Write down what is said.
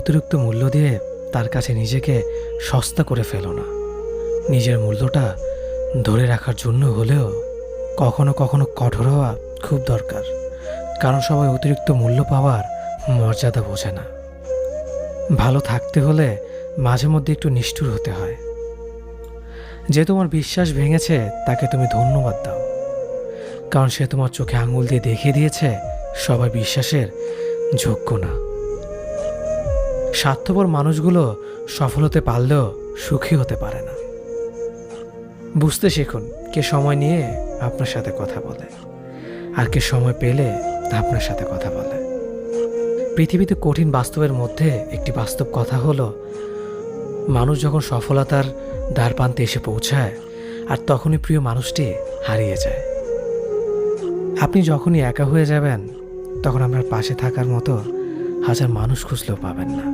অতিরিক্ত মূল্য দিয়ে তার কাছে নিজেকে সস্তা করে ফেলো না। নিজের মূল্যটা ধরে রাখার জন্য হলেও কখনো কখনো কঠোর হওয়া খুব দরকার, কারণ সবাই অতিরিক্ত মূল্য পাওয়ার মর্যাদা বোঝে না। ভালো থাকতে হলে মাঝে মধ্যে একটু নিষ্ঠুর হতে হয়। যে তোমার বিশ্বাস ভেঙেছে তাকে তুমি ধন্যবাদ দাও, কারণ সে তোমার চোখে আঙুল দিয়ে দেখিয়ে দিয়েছে সবাই বিশ্বাসের যোগ্য না। স্বার্থপর মানুষগুলো সফল হতে পারলেও সুখী হতে পারে না। বুঝতে শিখুন কে সময় নিয়ে আপনার সাথে কথা বলে আর কে সময় পেলে আপনার সাথে কথা বলে। পৃথিবীতে কঠিন বাস্তবের মধ্যে একটি বাস্তব কথা হলো, মানুষ যখন সফলতার দ্বারপ্রান্তে এসে পৌঁছায় আর তখনই প্রিয় মানুষটি হারিয়ে যায়। আপনি যখনই একা হয়ে যাবেন তখন আপনার পাশে থাকার মতো হাজার মানুষ খুঁজলেও পাবেন না।